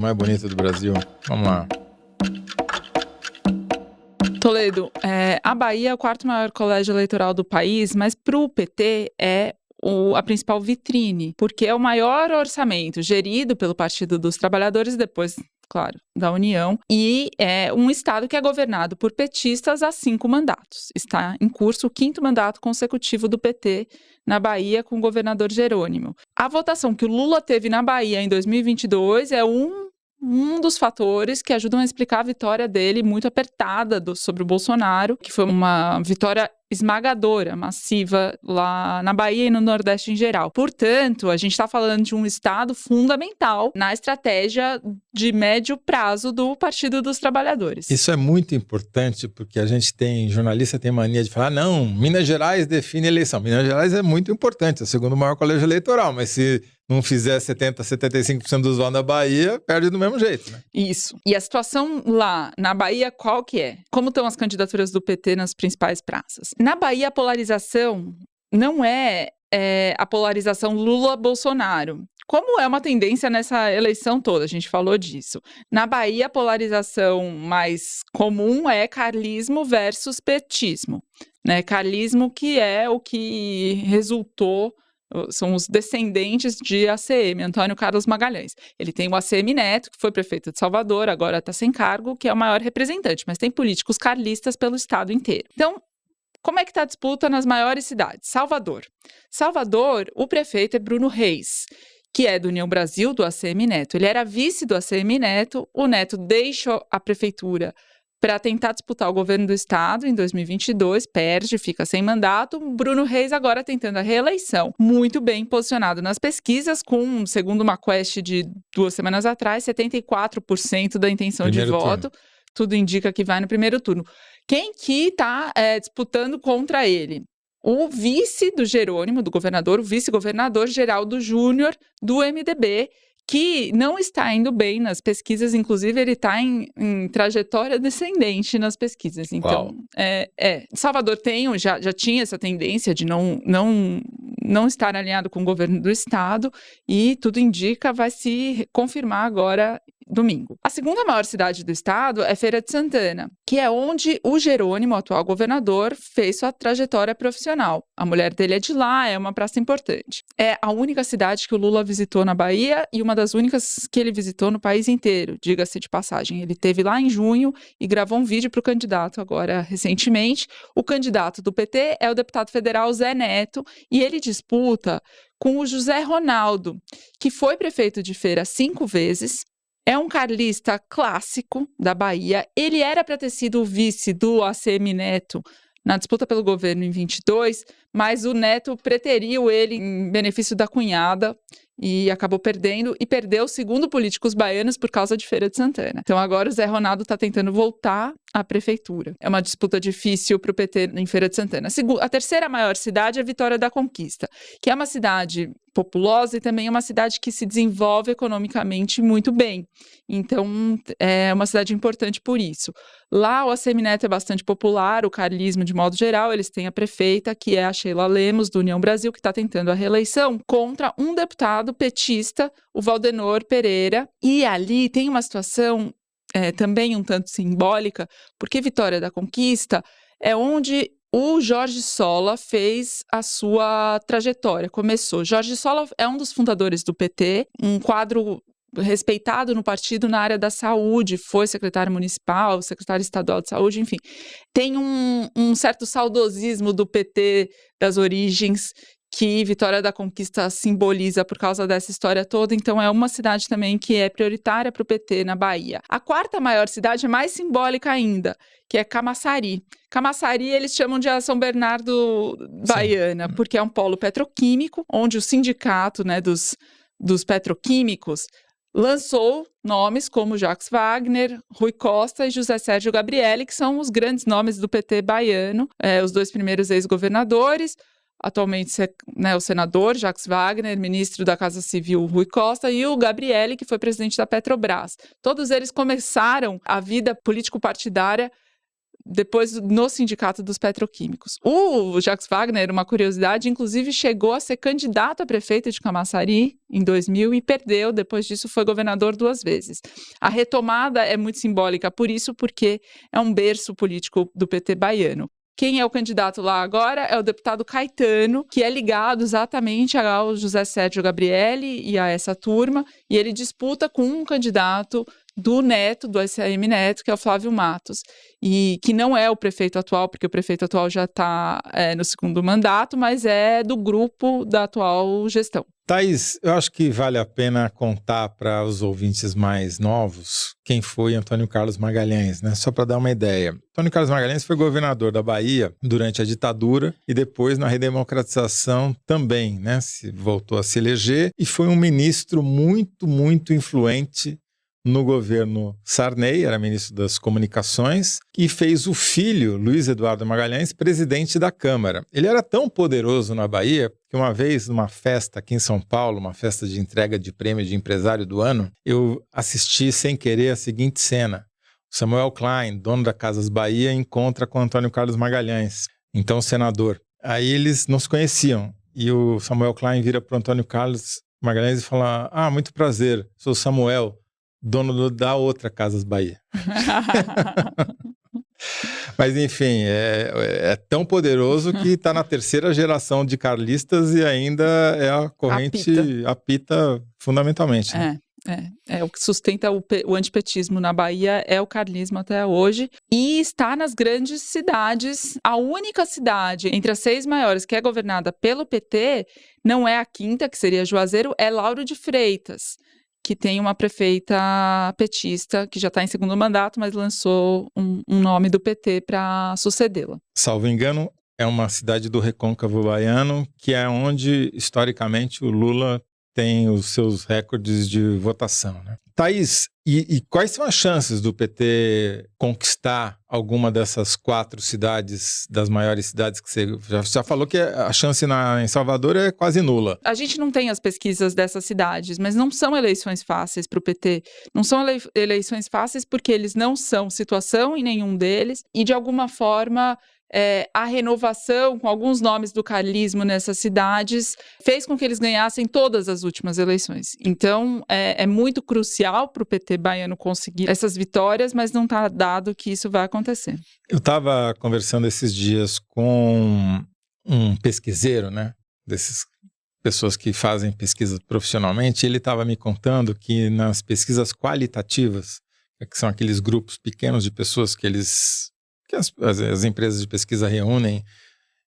mais bonito do Brasil. Vamos lá. Toledo, a Bahia é o quarto maior colégio eleitoral do país, mas para o PT é a principal vitrine, porque é o maior orçamento gerido pelo Partido dos Trabalhadores, depois, claro, da União, e é um estado que é governado por petistas há 5 mandatos. Está em curso o 5º mandato consecutivo do PT na Bahia com o governador Jerônimo. A votação que o Lula teve na Bahia em 2022 é um dos fatores que ajudam a explicar a vitória dele muito apertada sobre o Bolsonaro, que foi uma vitória esmagadora, massiva lá na Bahia e no Nordeste em geral. Portanto, a gente está falando de um estado fundamental na estratégia de médio prazo do Partido dos Trabalhadores. Isso é muito importante porque jornalista tem mania de falar, não, Minas Gerais define a eleição. Minas Gerais é muito importante, é o segundo maior colégio eleitoral, mas se não fizer 70%, 75% dos votos na Bahia, perde do mesmo jeito, né? Isso. E a situação lá na Bahia, qual que é? Como estão as candidaturas do PT nas principais praças? Na Bahia, a polarização não é a polarização Lula-Bolsonaro, como é uma tendência nessa eleição toda, a gente falou disso. Na Bahia, a polarização mais comum é carlismo versus petismo, né? Carlismo que é o que resultou, são os descendentes de ACM, Antônio Carlos Magalhães. Ele tem o ACM Neto, que foi prefeito de Salvador, agora está sem cargo, que é o maior representante, mas tem políticos carlistas pelo estado inteiro. Então, como é que está a disputa nas maiores cidades? Salvador. Salvador, o prefeito é Bruno Reis, que é do União Brasil, do ACM Neto. Ele era vice do ACM Neto, o Neto deixa a prefeitura para tentar disputar o governo do estado em 2022, perde, fica sem mandato. Bruno Reis agora tentando a reeleição. Muito bem posicionado nas pesquisas, com, segundo uma quest de 2 semanas atrás, 74% da intenção Primeiro de voto. turno. Tudo indica que vai no primeiro turno. Quem que está disputando contra ele? O vice do Jerônimo, do governador, o vice-governador Geraldo Júnior, do MDB, que não está indo bem nas pesquisas, inclusive ele está em trajetória descendente nas pesquisas. Então, Salvador já tinha essa tendência de não estar alinhado com o governo do estado e tudo indica vai se confirmar agora domingo. A segunda maior cidade do estado é Feira de Santana, que é onde o Jerônimo, o atual governador, fez sua trajetória profissional. A mulher dele é de lá, é uma praça importante. É a única cidade que o Lula visitou na Bahia e uma das únicas que ele visitou no país inteiro, diga-se de passagem. Ele esteve lá em junho e gravou um vídeo para o candidato agora recentemente. O candidato do PT é o deputado federal Zé Neto e ele disputa com o José Ronaldo, que foi prefeito de Feira 5 vezes, é um carlista clássico da Bahia. Ele era para ter sido o vice do ACM Neto na disputa pelo governo em 22, mas o Neto preteriu ele em benefício da cunhada e acabou perdendo, e perdeu, segundo políticos baianos, por causa de Feira de Santana. Então agora o Zé Ronaldo está tentando voltar à prefeitura. É uma disputa difícil para o PT em Feira de Santana. A terceira maior cidade é Vitória da Conquista, que é uma cidade populosa e também é uma cidade que se desenvolve economicamente muito bem. Então, é uma cidade importante por isso. Lá, o ACM Neto é bastante popular, o carlismo de modo geral. Eles têm a prefeita, que é a Sheila Lemos, do União Brasil, que está tentando a reeleição contra um deputado petista, o Valdenor Pereira. E ali tem uma situação também um tanto simbólica, porque Vitória da Conquista é onde o Jorge Sola fez a sua trajetória, começou. Jorge Sola é um dos fundadores do PT, um quadro respeitado no partido na área da saúde, foi secretário municipal, secretário estadual de saúde, enfim. Tem um certo saudosismo do PT das origens, que Vitória da Conquista simboliza por causa dessa história toda, então é uma cidade também que é prioritária para o PT na Bahia. A quarta maior cidade é mais simbólica ainda, que é Camaçari. Camaçari eles chamam de a São Bernardo baiana, sim, porque é um polo petroquímico, onde o sindicato, né, dos petroquímicos lançou nomes como Jacques Wagner, Rui Costa e José Sérgio Gabrielli, que são os grandes nomes do PT baiano, os 2 primeiros ex-governadores. Atualmente, né, o senador Jacques Wagner, ministro da Casa Civil Rui Costa e o Gabrielli, que foi presidente da Petrobras. Todos eles começaram a vida político-partidária depois no Sindicato dos Petroquímicos. O Jacques Wagner, uma curiosidade, inclusive chegou a ser candidato a prefeito de Camaçari em 2000 e perdeu. Depois disso foi governador 2 vezes. A retomada é muito simbólica por isso, porque é um berço político do PT baiano. Quem é o candidato lá agora é o deputado Caetano, que é ligado exatamente ao José Sérgio Gabrielli e a essa turma, e ele disputa com um candidato do Neto, do ACM Neto, que é o Flávio Matos, e que não é o prefeito atual, porque o prefeito atual já está no segundo mandato, mas é do grupo da atual gestão. Thaís, eu acho que vale a pena contar para os ouvintes mais novos quem foi Antônio Carlos Magalhães, né? Só para dar uma ideia. Antônio Carlos Magalhães foi governador da Bahia durante a ditadura e depois na redemocratização também, né? Voltou a se eleger e foi um ministro muito, muito influente no governo Sarney, era ministro das Comunicações, e fez o filho, Luiz Eduardo Magalhães, presidente da Câmara. Ele era tão poderoso na Bahia que uma vez, numa festa aqui em São Paulo, uma festa de entrega de prêmio de empresário do ano, eu assisti sem querer a seguinte cena. Samuel Klein, dono da Casas Bahia, encontra com Antônio Carlos Magalhães, então senador. Aí eles não se conheciam, e o Samuel Klein vira para o Antônio Carlos Magalhães e fala: muito prazer, sou Samuel, dono da outra Casas Bahia. Mas, enfim, é tão poderoso que está na 3ª geração de carlistas e ainda é a corrente apita fundamentalmente. Né? O que sustenta o antipetismo na Bahia é o carlismo até hoje e está nas grandes cidades. A única cidade entre as 6 maiores que é governada pelo PT não é a 5ª, que seria Juazeiro, é Lauro de Freitas, que tem uma prefeita petista que já está em segundo mandato, mas lançou um nome do PT para sucedê-la. Salvo engano, é uma cidade do Recôncavo Baiano, que é onde, historicamente, o Lula tem os seus recordes de votação. Né? Thaís, e quais são as chances do PT conquistar alguma dessas 4 cidades, das maiores cidades que você já falou que a chance em Salvador é quase nula? A gente não tem as pesquisas dessas cidades, mas não são eleições fáceis para o PT. Não são eleições fáceis porque eles não são situação em nenhum deles e, de alguma forma, a renovação com alguns nomes do carlismo nessas cidades fez com que eles ganhassem todas as últimas eleições. Então, é muito crucial para o PT baiano conseguir essas vitórias, mas não está dado que isso vai acontecer. Eu estava conversando esses dias com um pesquiseiro, né, dessas pessoas que fazem pesquisa profissionalmente, e ele estava me contando que nas pesquisas qualitativas, que são aqueles grupos pequenos de pessoas que as empresas de pesquisa reúnem,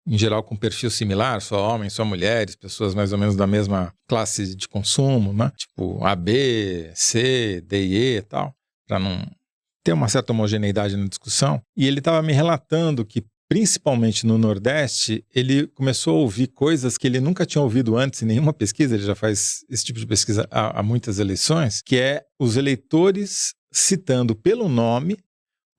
em geral com perfil similar, só homens, só mulheres, pessoas mais ou menos da mesma classe de consumo, né? Tipo A, B, C, D e E e tal, para não ter uma certa homogeneidade na discussão. E ele estava me relatando que, principalmente no Nordeste, ele começou a ouvir coisas que ele nunca tinha ouvido antes em nenhuma pesquisa, ele já faz esse tipo de pesquisa há muitas eleições, que é os eleitores citando pelo nome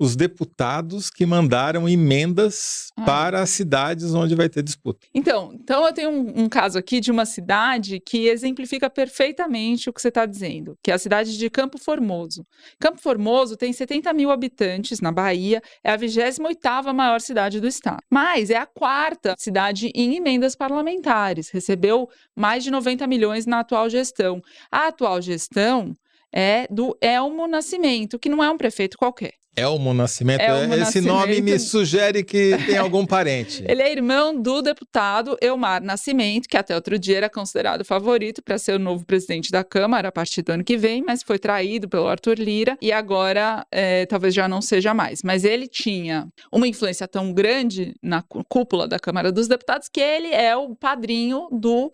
os deputados que mandaram emendas para as cidades onde vai ter disputa. Então eu tenho um caso aqui de uma cidade que exemplifica perfeitamente o que você está dizendo, que é a cidade de Campo Formoso. Campo Formoso tem 70 mil habitantes na Bahia, é a 28ª maior cidade do estado, mas é a 4ª cidade em emendas parlamentares, recebeu mais de 90 milhões na atual gestão. A atual gestão é do Elmo Nascimento, que não é um prefeito qualquer. Elmo Nascimento, esse nome me sugere que tem algum parente. Ele é irmão do deputado Elmar Nascimento, que até outro dia era considerado favorito para ser o novo presidente da Câmara a partir do ano que vem, mas foi traído pelo Arthur Lira e agora talvez já não seja mais. Mas ele tinha uma influência tão grande na cúpula da Câmara dos Deputados que ele é o padrinho do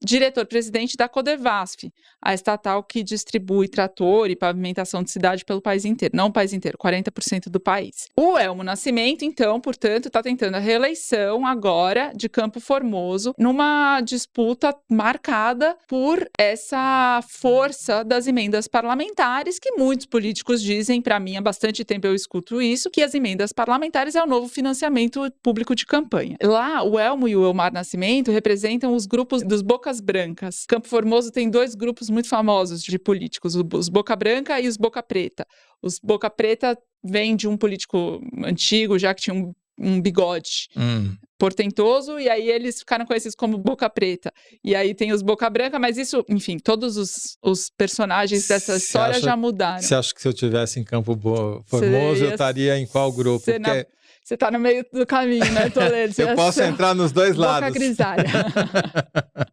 diretor-presidente da Codevasf, a estatal que distribui trator e pavimentação de cidade pelo país inteiro. Não o país inteiro, 40% do país. O Elmo Nascimento, então, portanto, está tentando a reeleição agora de Campo Formoso numa disputa marcada por essa força das emendas parlamentares que muitos políticos dizem, para mim há bastante tempo eu escuto isso, que as emendas parlamentares é o novo financiamento público de campanha. Lá, o Elmo e o Elmar Nascimento representam os grupos dos Bocas Brancas. Campo Formoso tem 2 grupos muito famosos de políticos, os Boca Branca e os Boca Preta. Os Boca Preta vêm de um político antigo, já que tinha um bigode portentoso, e aí eles ficaram conhecidos como Boca Preta. E aí tem os Boca Branca, mas isso, enfim, todos os personagens dessa história já mudaram. Você acha que se eu tivesse em Campo Formoso, eu estaria em qual grupo? Você tá no meio do caminho, né, Toledo? Eu posso entrar nos dois lados. Boca grisalha.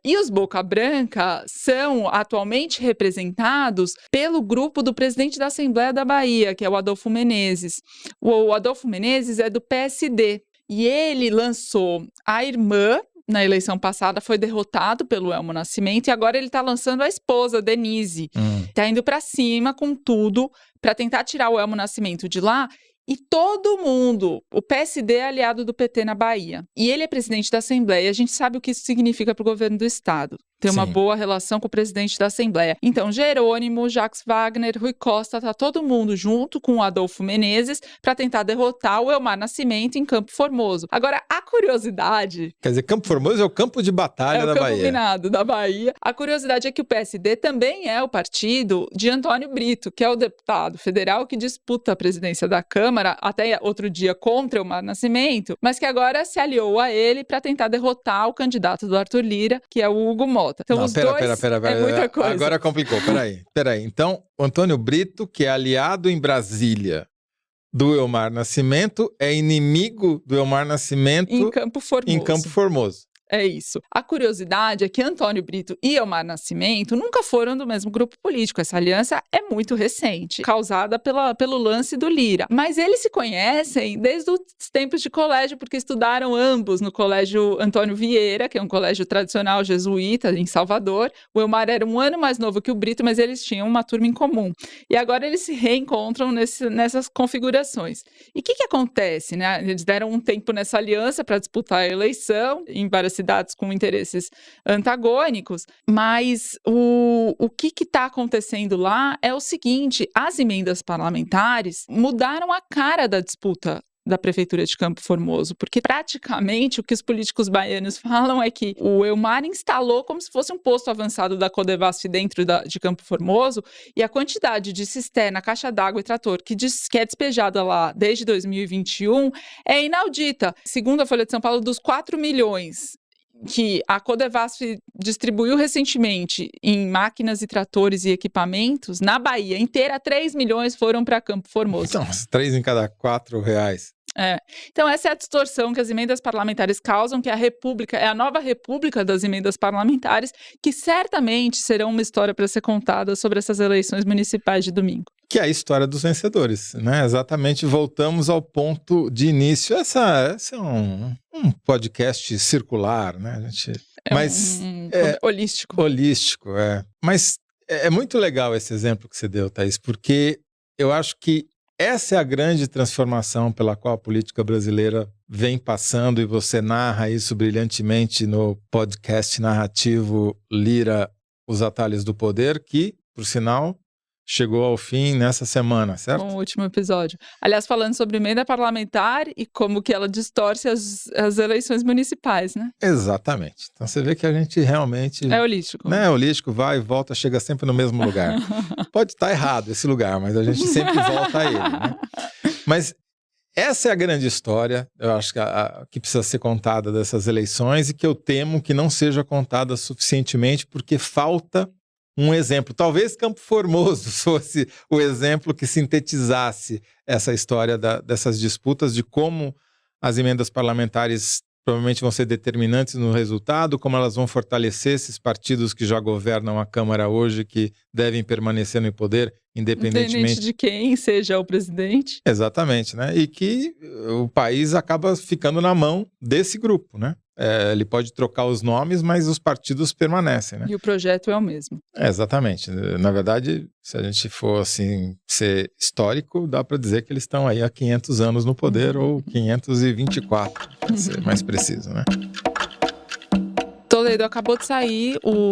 E os Boca Branca são atualmente representados pelo grupo do presidente da Assembleia da Bahia, que é o Adolfo Menezes. O Adolfo Menezes é do PSD. E ele lançou a irmã, na eleição passada, foi derrotado pelo Elmo Nascimento, e agora ele está lançando a esposa, Denise. Está indo para cima com tudo para tentar tirar o Elmo Nascimento de lá. E todo mundo, o PSD é aliado do PT na Bahia. E ele é presidente da Assembleia. A gente sabe o que isso significa para o governo do Estado. Ter uma boa relação com o presidente da Assembleia. Então, Jerônimo, Jacques Wagner, Rui Costa, tá todo mundo junto com o Adolfo Menezes para tentar derrotar o Elmar Nascimento em Campo Formoso. Agora, a curiosidade... Quer dizer, Campo Formoso é o campo de batalha da Bahia. É o campo minado da Bahia. A curiosidade é que o PSD também é o partido de Antônio Brito, que é o deputado federal que disputa a presidência da Câmara, até outro dia contra o Elmar Nascimento, mas que agora se aliou a ele para tentar derrotar o candidato do Arthur Lira, que é o Hugo Mota. Então, não, os dois é muita coisa. Agora complicou, peraí. Então, o Antônio Brito, que é aliado em Brasília do Elmar Nascimento, é inimigo do Elmar Nascimento em Campo Formoso. É isso. A curiosidade é que Antônio Brito e Elmar Nascimento nunca foram do mesmo grupo político. Essa aliança é muito recente, causada pelo lance do Lira. Mas eles se conhecem desde os tempos de colégio, porque estudaram ambos no Colégio Antônio Vieira, que é um colégio tradicional jesuíta em Salvador. O Elmar era um ano mais novo que o Brito, mas eles tinham uma turma em comum. E agora eles se reencontram nessas configurações. E o que acontece, né? Eles deram um tempo nessa aliança para disputar a eleição em várias cidades com interesses antagônicos, mas o que está acontecendo lá é o seguinte: as emendas parlamentares mudaram a cara da disputa da Prefeitura de Campo Formoso, porque praticamente o que os políticos baianos falam é que o Elmar instalou como se fosse um posto avançado da Codevasf dentro de Campo Formoso, e a quantidade de cisterna, caixa d'água e trator que é despejada lá desde 2021 é inaudita. Segundo a Folha de São Paulo, dos 4 milhões que a Codevasf distribuiu recentemente em máquinas e tratores e equipamentos, na Bahia inteira, 3 milhões foram para Campo Formoso. Então, 3 em cada 4 reais. Então essa é a distorção que as emendas parlamentares causam, que a República é a nova República das emendas parlamentares, que certamente serão uma história para ser contada sobre essas eleições municipais de domingo. Que é a história dos vencedores, né? Exatamente, voltamos ao ponto de início. Esse é um podcast circular, né? Holístico. Holístico, Mas é muito legal esse exemplo que você deu, Thaís, porque eu acho que essa é a grande transformação pela qual a política brasileira vem passando, e você narra isso brilhantemente no podcast narrativo Lira, Os Atalhos do Poder, que, por sinal, chegou ao fim nessa semana, certo? Com o último episódio. Aliás, falando sobre emenda parlamentar e como que ela distorce as eleições municipais, né? Exatamente. Então você vê que a gente realmente... É holístico. Né? É holístico, vai e volta, chega sempre no mesmo lugar. Pode estar errado esse lugar, mas a gente sempre volta a ele, né? Mas essa é a grande história, eu acho que precisa ser contada dessas eleições, e que eu temo que não seja contada suficientemente, porque falta um exemplo. Talvez Campo Formoso fosse o exemplo que sintetizasse essa história dessas disputas, de como as emendas parlamentares provavelmente vão ser determinantes no resultado, como elas vão fortalecer esses partidos que já governam a Câmara hoje, que devem permanecer no poder, independentemente de quem seja o presidente. Exatamente, né? E que o país acaba ficando na mão desse grupo, né? Ele pode trocar os nomes, mas os partidos permanecem, né? E o projeto é o mesmo. Exatamente. Na verdade, se a gente for assim, ser histórico, dá para dizer que eles estão aí há 500 anos no poder, ou 524, para ser mais preciso, né? Toledo, acabou de sair o